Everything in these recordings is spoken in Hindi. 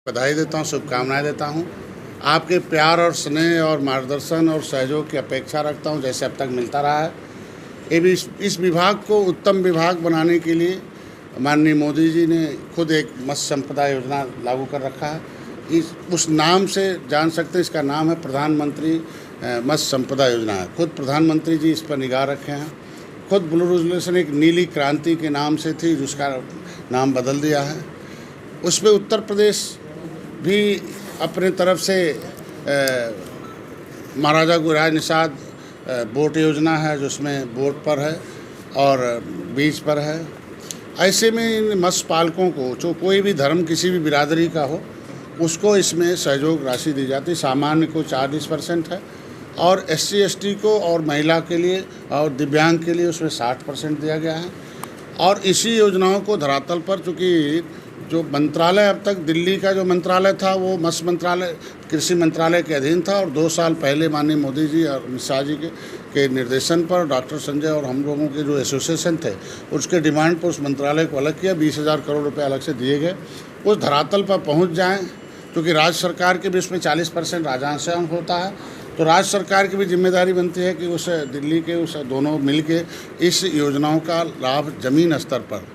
बधाई देता हूँ, शुभकामनाएं देता हूँ। आपके प्यार और स्नेह और मार्गदर्शन और सहयोग की अपेक्षा रखता हूँ, जैसे अब तक मिलता रहा है। ये भी इस विभाग को उत्तम विभाग बनाने के लिए माननीय मोदी जी ने खुद एक मत्स्य संपदा योजना लागू कर रखा है। उस नाम से जान सकते हैं, इसका नाम है प्रधानमंत्री मत्स्य संपदा योजना है। खुद प्रधानमंत्री जी इस पर निगाह रखे हैं। खुद ब्लू रेवोल्यूशन एक नीली क्रांति के नाम से थी, जिसका नाम बदल दिया है। उस पर उत्तर प्रदेश भी अपने तरफ से महाराजा गुलराज निषाद बोट योजना है, जो उसमें बोट पर है और बीच पर है। ऐसे में इन मत्स्य पालकों को, जो कोई भी धर्म किसी भी बिरादरी का हो, उसको इसमें सहयोग राशि दी जाती है। सामान्य को 40% है और SC ST को और महिला के लिए और दिव्यांग के लिए उसमें 60% दिया गया है। और इसी योजनाओं को धरातल पर, चूँकि जो मंत्रालय अब तक दिल्ली का जो मंत्रालय था वो मत्स्य मंत्रालय कृषि मंत्रालय के अधीन था, और 2 साल पहले माननीय मोदी जी और अमित शाह जी के निर्देशन पर डॉक्टर संजय और हम लोगों के जो एसोसिएशन थे, उसके डिमांड पर उस मंत्रालय को अलग किया। 20,000 करोड़ रुपए अलग से दिए गए। उस धरातल पर पहुंच जाएं, क्योंकि राज्य सरकार के भी उसमें 40% राजस्व होता है, तो राज्य सरकार की भी जिम्मेदारी बनती है कि उस दिल्ली के उस दोनों मिल के इस योजनाओं का लाभ ज़मीन स्तर पर,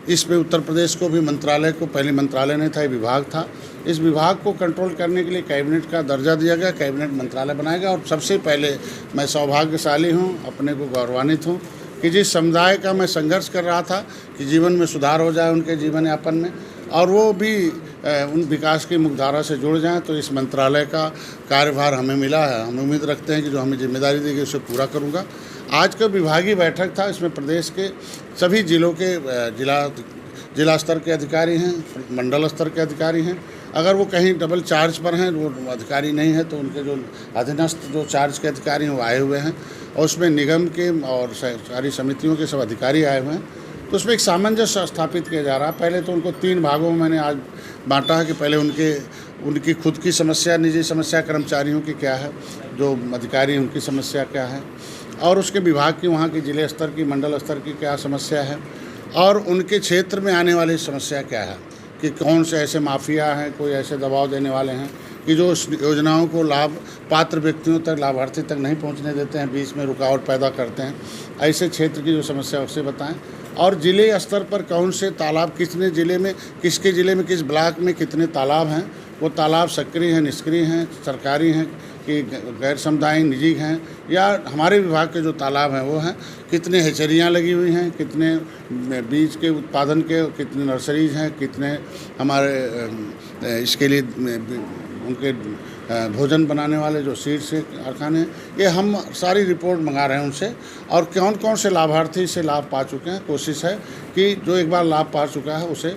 इसमें उत्तर प्रदेश को भी मंत्रालय को, पहले मंत्रालय नहीं था, ये विभाग था। इस विभाग को कंट्रोल करने के लिए कैबिनेट का दर्जा दिया गया, कैबिनेट मंत्रालय बनाया गया। और सबसे पहले मैं सौभाग्यशाली हूँ, अपने को गौरवान्वित हूँ कि जिस समुदाय का मैं संघर्ष कर रहा था कि जीवन में सुधार हो जाए उनके जीवन यापन में, और वो भी उन विकास की मुख्यधारा से जुड़ जाएं, तो इस मंत्रालय का कार्यभार हमें मिला है। हम उम्मीद रखते हैं कि जो हमें जिम्मेदारी दी गई उसे पूरा करूँगा। आज का विभागीय बैठक था, इसमें प्रदेश के सभी जिलों के जिला स्तर के अधिकारी हैं, मंडल स्तर के अधिकारी हैं। अगर वो कहीं डबल चार्ज पर हैं, वो अधिकारी नहीं है, तो उनके जो अधीनस्थ जो चार्ज के अधिकारी हैं वो आए हुए हैं, और उसमें निगम के और सारी समितियों के सब अधिकारी आए हुए हैं। तो उसमें एक सामंजस्य स्थापित किया जा रहा है। पहले तो उनको 3 भागों में मैंने आज बांटा है कि पहले उनकी खुद की समस्या, निजी समस्या कर्मचारियों की क्या है, जो अधिकारी उनकी समस्या क्या है, और उसके विभाग की, वहाँ की जिले स्तर की, मंडल स्तर की क्या समस्या है, और उनके क्षेत्र में आने वाली समस्या क्या है, कि कौन से ऐसे माफिया हैं, कोई ऐसे दबाव देने वाले हैं कि जो योजनाओं को लाभ पात्र व्यक्तियों तक, लाभार्थी तक नहीं पहुंचने देते हैं, बीच में रुकावट पैदा करते हैं। ऐसे क्षेत्र की जो समस्या उसे बताएं। और जिले स्तर पर कौन से तालाब, कितने ज़िले में, किसके ज़िले में, किस ब्लॉक में कितने तालाब हैं, वो तालाब सक्रिय हैं, निष्क्रिय हैं, सरकारी हैं कि गैर सामुदायिक निजी हैं, या हमारे विभाग के जो तालाब हैं वो हैं, कितने हैचरियाँ लगी हुई हैं, कितने बीज के उत्पादन के, कितने नर्सरीज हैं, कितने हमारे इसके लिए उनके भोजन बनाने वाले जो सीड से कारखाने हैं। ये हम सारी रिपोर्ट मंगा रहे हैं उनसे, और कौन कौन से लाभार्थी से लाभ पा चुके हैं। कोशिश है कि जो एक बार लाभ पा चुका है उसे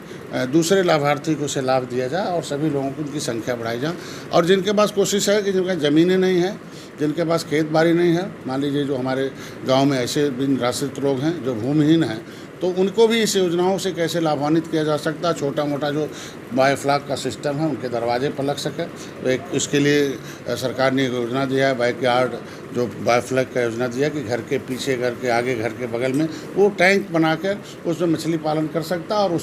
दूसरे लाभार्थी को उसे लाभ दिया जाए, और सभी लोगों की उनकी संख्या बढ़ाई जाए। और जिनके पास, कोशिश है कि जिनके ज़मीनें नहीं हैं, जिनके पास खेत बाड़ी नहीं है, मान लीजिए जो हमारे गांव में ऐसे भी निराश्रित लोग हैं जो भूमिहीन हैं, तो उनको भी इस योजनाओं से कैसे लाभान्वित किया जा सकता है। छोटा मोटा जो बायोफ्लॉक का सिस्टम है उनके दरवाजे पर लग सके, तो एक उसके लिए सरकार ने एक योजना दिया है, बैकयार्ड जो बायोफ्लॉक का योजना दिया, कि घर के पीछे, घर के आगे, घर के बगल में वो टैंक बनाकर उसमें मछली पालन कर सकता है, और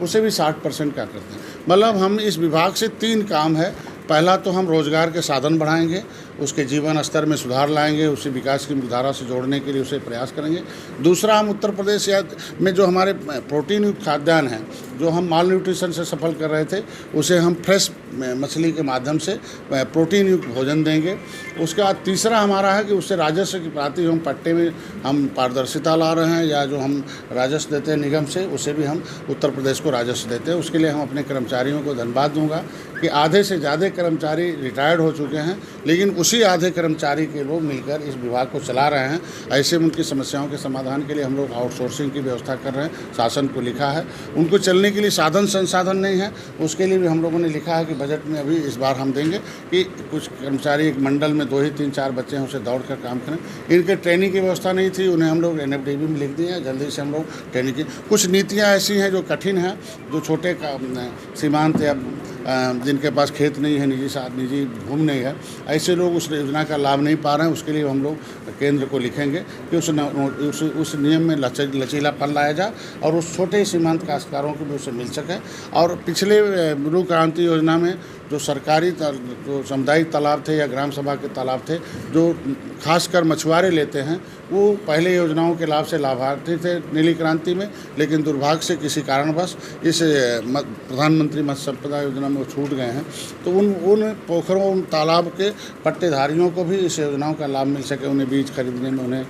उसे भी 60% का करते हैं। मतलब हम इस विभाग से 3 काम है। पहला तो हम रोज़गार के साधन बढ़ाएंगे, उसके जीवन स्तर में सुधार लाएंगे, उसे विकास की मुख्यधारा से जोड़ने के लिए उसे प्रयास करेंगे। दूसरा, हम उत्तर प्रदेश में जो हमारे प्रोटीन युक्त खाद्यान्न हैं, जो हम माल न्यूट्रिशन से सफल कर रहे थे, उसे हम फ्रेश मछली के माध्यम से प्रोटीन युक्त भोजन देंगे। उसके बाद तीसरा हमारा है कि उससे राजस्व की प्राप्ति, हम पट्टे में हम पारदर्शिता ला रहे हैं, या जो हम राजस्व देते हैं निगम से, उसे भी हम उत्तर प्रदेश को राजस्व देते हैं। उसके लिए हम अपने कर्मचारियों को धन्यवाद दूंगा कि आधे से ज़्यादा कर्मचारी रिटायर्ड हो चुके हैं, लेकिन उसी आधे कर्मचारी के लोग मिलकर इस विभाग को चला रहे हैं। ऐसे में उनकी समस्याओं के समाधान के लिए हम लोग आउटसोर्सिंग की व्यवस्था कर रहे हैं, शासन को लिखा है। उनको चलने के लिए साधन संसाधन नहीं है, उसके लिए भी हम लोगों ने लिखा है कि बजट में अभी इस बार हम देंगे कि कुछ कर्मचारी एक मंडल में 2 ही 3-4 बच्चे हैं, उसे दौड़ कर काम करें। इनके ट्रेनिंग की व्यवस्था नहीं थी, उन्हें हम लोग NFDB में लिख दिए हैं। जल्दी से हम लोग ट्रेनिंग की, कुछ नीतियाँ ऐसी हैं जो कठिन हैं, जो छोटे सीमांत या जिनके पास खेत नहीं है, निजी भूमि नहीं है, ऐसे लोग उस योजना का लाभ नहीं पा रहे हैं। उसके लिए हम लोग केंद्र को लिखेंगे कि उस नियम में लचीलापन लाया जाए और उस छोटे सीमांत काश्तकारों को भी उसे मिल सके। और पिछले ब्रू क्रांति योजना में जो सरकारी जो सामुदायिक तालाब थे या ग्राम सभा के तालाब थे, जो खासकर मछुआरे लेते हैं, वो पहले योजनाओं के लाभ से लाभार्थी थे नीली क्रांति में, लेकिन दुर्भाग्य से किसी कारणवश इस प्रधानमंत्री मत्स्य संपदा योजना में वो छूट गए हैं। तो उन पोखरों, उन तालाब के पट्टेधारियों को भी इस योजनाओं का लाभ मिल सके, उन्हें बीज खरीदने में, उन्हें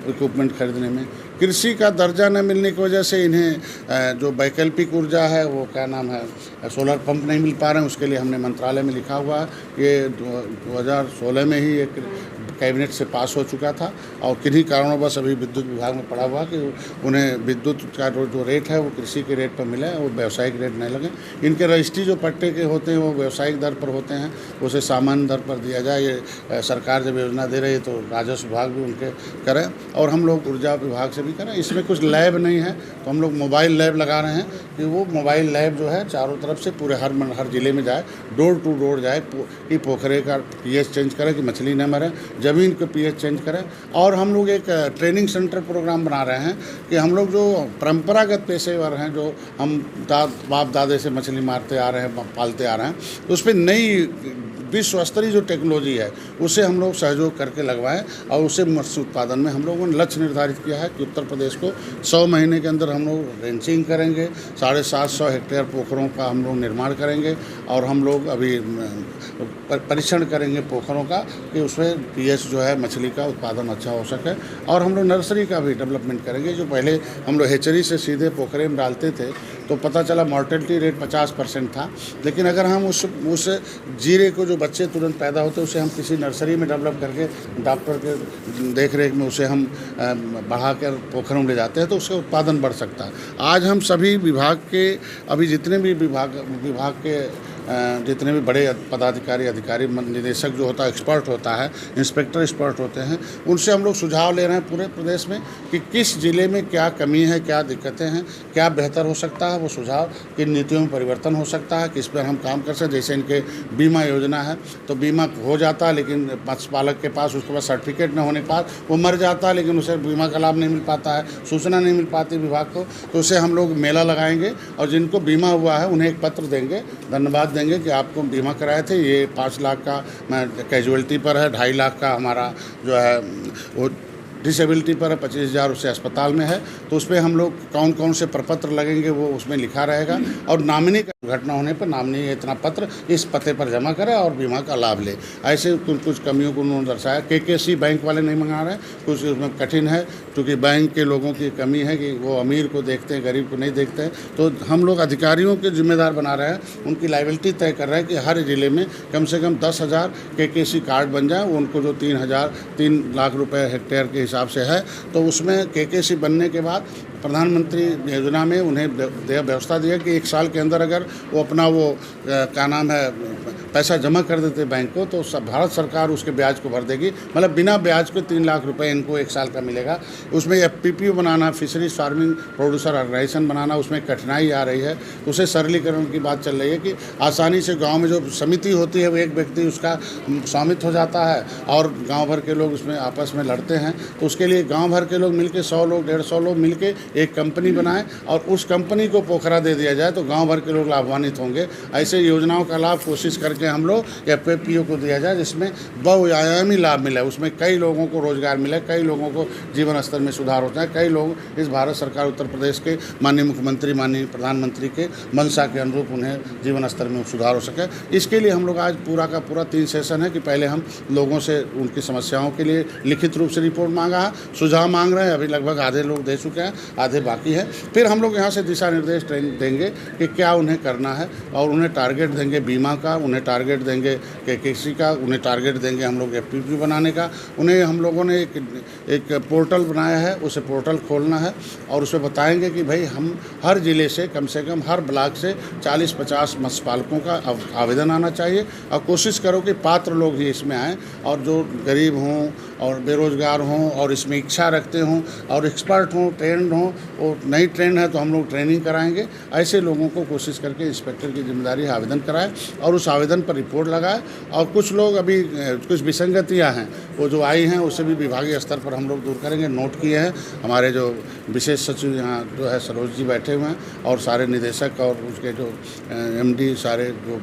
इक्विपमेंट खरीदने में। कृषि का दर्जा न मिलने की वजह से इन्हें जो वैकल्पिक ऊर्जा है, वो क्या नाम है, सोलर पंप नहीं मिल पा रहे हैं। उसके लिए हमने मंत्रालय में लिखा हुआ है। ये 2016 में ही एक कैबिनेट से पास हो चुका था और किन्हीं कारणों अभी विद्युत विभाग में पड़ा हुआ कि उन्हें विद्युत का जो रेट है वो कृषि के रेट पर मिले, वो व्यावसायिक रेट नहीं लगे। इनके रजिस्ट्री जो पट्टे के होते हैं वो व्यावसायिक दर पर होते हैं, उसे सामान्य दर पर दिया जाए। ये सरकार जब योजना दे रही है तो राजस्व विभाग भी उनके करें और हम लोग ऊर्जा विभाग से भी करें। इसमें कुछ लैब नहीं है तो हम लोग मोबाइल लैब लगा रहे हैं कि वो मोबाइल लैब जो है चारों तरफ से पूरे हर ज़िले में जाए, डोर टू डोर जाए, कि पोखरे का पीएच चेंज करें कि मछली न मरे, ज़मीन को पीएच चेंज करें। और हम लोग एक ट्रेनिंग सेंटर प्रोग्राम बना रहे हैं कि हम लोग जो परंपरागत पेशेवर हैं, जो हम बाप दादे से मछली मारते आ रहे हैं, पालते आ रहे हैं, तो उस पर नई विश्व स्तरीय जो टेक्नोलॉजी है उसे हम लोग सहयोग करके लगवाएं और उसे मत्स्य उत्पादन में हम लोगों ने लक्ष्य निर्धारित किया है कि उत्तर प्रदेश को 100 महीने के अंदर हम लोग रेंचिंग करेंगे, 750 हेक्टेयर पोखरों का हम लोग निर्माण करेंगे और हम लोग अभी परीक्षण करेंगे पोखरों का कि उसमें पीएच जो है मछली का उत्पादन अच्छा हो सके। और हम लोग नर्सरी का भी डेवलपमेंट करेंगे। जो पहले हम लोग हेचरी से सीधे पोखरे में डालते थे तो पता चला मॉर्टेलिटी रेट 50% था, लेकिन अगर हम उस जीरे को, जो बच्चे तुरंत पैदा होते उसे हम किसी नर्सरी में डेवलप करके डॉक्टर के देख रेख में उसे हम बढ़ा कर पोखरों में ले जाते हैं तो उसका उत्पादन बढ़ सकता है। आज हम सभी विभाग के, अभी जितने भी विभाग के जितने भी बड़े पदाधिकारी, अधिकारी, निदेशक जो होता है, एक्सपर्ट होता है, इंस्पेक्टर एक्सपर्ट होते हैं, उनसे हम लोग सुझाव ले रहे हैं पूरे प्रदेश में कि किस ज़िले में क्या कमी है, क्या दिक्कतें हैं, क्या बेहतर हो सकता है। वो सुझाव किन नीतियों में परिवर्तन हो सकता है, किस पर हम काम कर सकते। जैसे इनके बीमा योजना है तो बीमा हो जाता है, लेकिन मत्स्य पालक के पास उसके पास सर्टिफिकेट न होने के बाद वो मर जाता है, लेकिन उसे बीमा का लाभ नहीं मिल पाता है, सूचना नहीं मिल पाती विभाग को। तो उसे हम लोग मेला लगाएंगे और जिनको बीमा हुआ है उन्हें एक पत्र देंगे, धन्यवाद देंगे कि आपको बीमा कराए थे, ये 5 लाख का कैजुअलिटी पर है, 2.5 लाख का हमारा जो है वो डिसेबिलिटी पर है, 25,000 उससे अस्पताल में है। तो उसमें हम लोग कौन कौन से प्रपत्र लगेंगे वो उसमें लिखा रहेगा और नामिनी का घटना होने पर नामिनी इतना पत्र इस पते पर जमा करे और बीमा का लाभ ले। ऐसे कुछ कमियों को उन्होंने दर्शाया। केकेसी बैंक वाले नहीं मंगा रहे, कुछ उसमें कठिन है क्योंकि बैंक के लोगों की कमी है कि वो अमीर को देखते हैं, गरीब को नहीं देखते हैं। तो हम लोग अधिकारियों के जिम्मेदार बना रहे हैं, उनकी लायबिलिटी तय कर रहे हैं कि हर ज़िले में कम से कम 10,000 केकेसी कार्ड बन जाए। उनको जो 3 लाख रुपए हेक्टेयर के हिसाब से है, तो उसमें केकेसी बनने के बाद प्रधानमंत्री योजना में उन्हें व्यवस्था दी है कि 1 साल के अंदर अगर वो अपना क्या नाम है पैसा जमा कर देते बैंक को तो भारत सरकार उसके ब्याज को भर देगी। मतलब बिना ब्याज के 3 लाख रुपए इनको 1 साल का मिलेगा। उसमें FPPO बनाना, फिशरीज फार्मिंग प्रोड्यूसर ऑर्गेनाइजेशन बनाना, उसमें कठिनाई आ रही है। उसे सरलीकरण की बात चल रही है कि आसानी से गाँव में जो समिति होती है वो एक व्यक्ति उसका स्वामित्व हो जाता है और गाँव भर के लोग उसमें आपस में लड़ते हैं। तो उसके लिए गाँव भर के लोग मिलकर 100 लोग 150 लोग मिलकर एक कंपनी बनाएं और उस कंपनी को पोखरा दे दिया जाए तो गांव भर के लोग लाभान्वित होंगे। ऐसे योजनाओं का लाभ कोशिश करके हम लोग FPPO को दिया जाए जिसमें बहुआयामी लाभ मिले, उसमें कई लोगों को रोजगार मिले, कई लोगों को जीवन स्तर में सुधार होता है, कई लोग इस भारत सरकार उत्तर प्रदेश के माननीय मुख्यमंत्री, माननीय प्रधानमंत्री के मंशा के अनुरूप उन्हें जीवन स्तर में सुधार हो सके। इसके लिए हम लोग आज पूरा का पूरा 3 सेशन है कि पहले हम लोगों से उनकी समस्याओं के लिए लिखित रूप से रिपोर्ट मांगा है, सुझाव मांग रहे हैं, अभी लगभग आधे लोग दे चुके हैं, आधे बाकी है। फिर हम लोग यहाँ से दिशा निर्देश देंगे कि क्या उन्हें करना है और उन्हें टारगेट देंगे बीमा का, उन्हें टारगेट देंगे KKC का, उन्हें टारगेट देंगे हम लोग FPPO बनाने का। उन्हें हम लोगों ने एक पोर्टल बनाया है, उसे पोर्टल खोलना है और उसमें बताएंगे कि भाई हम हर ज़िले से कम हर ब्लॉक से 40-50 मत्स्य पालकों का आवेदन आना चाहिए और कोशिश करो कि पात्र लोग ही इसमें आएँ और जो गरीब हों और बेरोज़गार हों और इसमें इच्छा रखते हों और एक्सपर्ट हों, ट्रेंड हों, वो नहीं ट्रेंड है तो हम लोग ट्रेनिंग कराएंगे। ऐसे लोगों को कोशिश करके इंस्पेक्टर की जिम्मेदारी है आवेदन कराए और उस आवेदन पर रिपोर्ट लगाए। और कुछ लोग अभी कुछ विसंगतियाँ हैं वो जो आई हैं उसे भी विभागीय स्तर पर हम लोग दूर करेंगे। नोट किए हैं, हमारे जो विशेष सचिव यहाँ जो है सरोज जी बैठे हुए हैं और सारे निदेशक और उसके जो MD सारे जो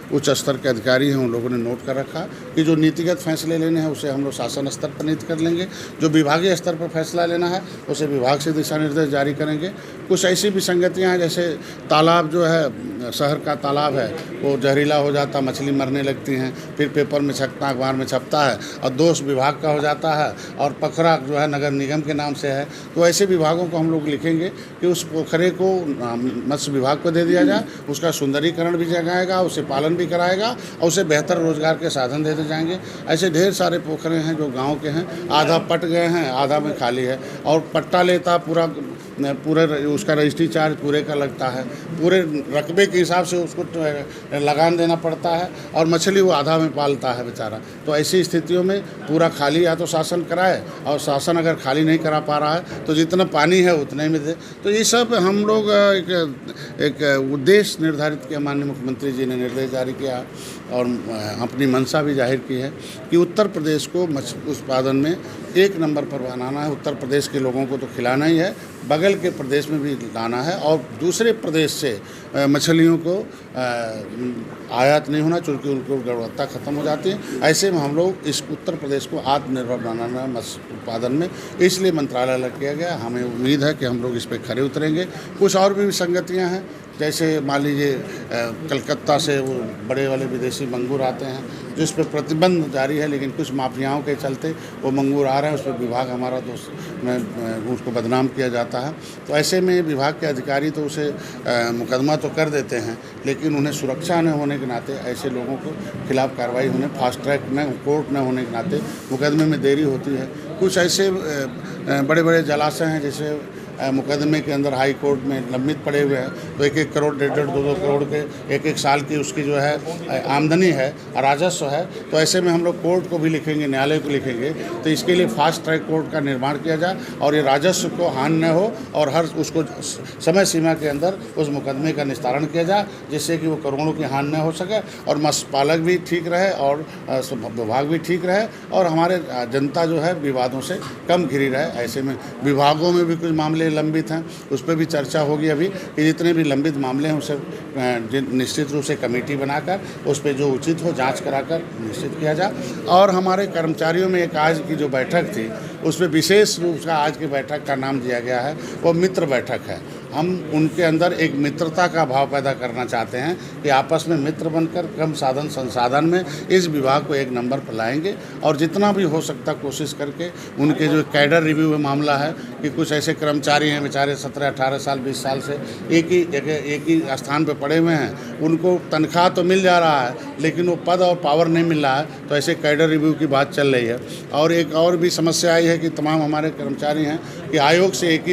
उच्च स्तर के अधिकारी हैं उन लोगों ने नोट कर रखा कि जो नीतिगत फैसले लेने हैं उसे हम लोग शासन स्तर पर नीति कर लेंगे, जो विभागीय स्तर पर फैसला लेना है उसे विभाग से दिशा निर्देश जारी करेंगे। कुछ ऐसी विसंगतियाँ हैं जैसे तालाब जो है, शहर का तालाब है वो जहरीला हो जाता, मछली मरने लगती हैं, फिर पेपर में छपता, अखबार में छपता है और दोष विभाग का हो जाता है और पोखरा जो है नगर निगम के नाम से है। तो ऐसे विभागों को हम लोग लिखेंगे कि उस पोखरे को मत्स्य विभाग को दे दिया जाए, उसका सुंदरीकरण भी जगाएगा, उसे पालन भी कराएगा और उसे बेहतर रोजगार के साधन देते जाएंगे। ऐसे ढेर सारे पोखरे हैं जो गांव के हैं, आधा पट गए हैं, आधा में खाली है और पट्टा लेता पूरे उसका रजिस्ट्री चार्ज पूरे का लगता है, पूरे रकबे के हिसाब से उसको लगान देना पड़ता है और मछली वो आधा में पालता है बेचारा। तो ऐसी स्थितियों में पूरा खाली या तो शासन कराए और शासन अगर खाली नहीं करा पा रहा है तो जितना पानी है उतने में दे। तो ये सब हम लोग एक उद्देश्य निर्धारित किया, माननीय मुख्यमंत्री जी ने निर्देश जारी किया और अपनी मंशा भी जाहिर की है कि उत्तर प्रदेश को मछली उत्पादन में 1 नंबर पर बनाना है। उत्तर प्रदेश के लोगों को तो खिलाना ही है, बगल के प्रदेश में भी लाना है और दूसरे प्रदेश से मछलियों को आयात नहीं होना, चूँकि उनको गुणवत्ता ख़त्म हो जाती है। ऐसे में हम लोग इस उत्तर प्रदेश को आत्मनिर्भर बनाना है मत्स्य उत्पादन में, इसलिए मंत्रालय अलग किया गया। हमें उम्मीद है कि हम लोग इस पर खरे उतरेंगे। कुछ और भी विसंगतियाँ हैं, जैसे मान लीजिए कलकत्ता से वो बड़े वाले विदेशी मंगूर आते हैं जिस पर प्रतिबंध जारी है, लेकिन कुछ माफियाओं के चलते वो मंगूर आ रहे हैं, उस पर विभाग हमारा दोस्त में उसको बदनाम किया जाता है। तो ऐसे में विभाग के अधिकारी तो उसे मुकदमा तो कर देते हैं, लेकिन उन्हें सुरक्षा न होने के नाते ऐसे लोगों को खिलाफ कार्रवाई होने, फास्ट ट्रैक में कोर्ट न होने के नाते मुकदमे में देरी होती है। कुछ ऐसे बड़े बड़े जलाशय हैं जैसे मुकदमे के अंदर हाई कोर्ट में लंबित पड़े हुए हैं, तो 1-1 करोड़, 1.5-2 करोड़ के 1-1 साल की उसकी जो है आमदनी है, राजस्व है। तो ऐसे में हम लोग कोर्ट को भी लिखेंगे, न्यायालय को लिखेंगे, तो इसके लिए फास्ट ट्रैक कोर्ट का निर्माण किया जाए और ये राजस्व को हानि न हो और हर उसको समय सीमा के अंदर उस मुकदमे का निस्तारण किया जाए, जिससे कि वो करोड़ों की हानि न हो सके और मत्स्य पालक भी ठीक रहे और विभाग भी ठीक रहे और हमारे जनता जो है विवादों से कम घिरी रहे। ऐसे में विभागों में भी कुछ मामले लंबित हैं, उस पर भी चर्चा होगी अभी कि जितने भी लंबित मामले हैं उसे निश्चित रूप से कमेटी बनाकर उस पर जो उचित हो जांच कराकर निश्चित किया जाए। और हमारे कर्मचारियों में एक आज की जो बैठक थी उसमें विशेष रूप से आज की बैठक का नाम दिया गया है वो मित्र बैठक है। हम उनके अंदर एक मित्रता का भाव पैदा करना चाहते हैं कि आपस में मित्र बनकर कम साधन संसाधन में इस विभाग को 1 नंबर पर लाएंगे और जितना भी हो सकता कोशिश करके उनके जो कैडर रिव्यू में मामला है कि कुछ ऐसे कर्मचारी हैं बेचारे 17-18 साल 20 साल से एक ही स्थान पर पड़े हुए हैं, उनको तनख्वाह तो मिल जा रहा है लेकिन वो पद और पावर नहीं मिल रहा है, तो ऐसे कैडर रिव्यू की बात चल रही है। और एक और भी समस्या आई है कि तमाम हमारे कर्मचारी हैं कि आयोग से एक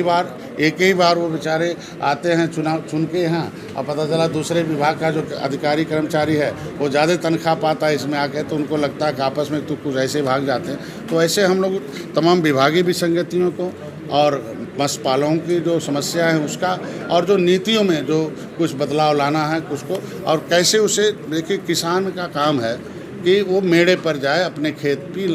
ही बार वो बेचारे आते हैं चुन के यहाँ और पता चला दूसरे विभाग का जो अधिकारी कर्मचारी है वो ज़्यादा तनख्वाह पाता है इसमें आके, तो उनको लगता है कि आपस में तो कुछ ऐसे भाग जाते हैं। तो ऐसे हम लोग तमाम विभागीय विसंगतियों को और मत्स्य पालकों की जो समस्या है उसका और जो नीतियों में जो कुछ बदलाव लाना है कुछ को, और कैसे उसे देखिए किसान का काम है कि वो मेड़े पर जाए अपने खेत की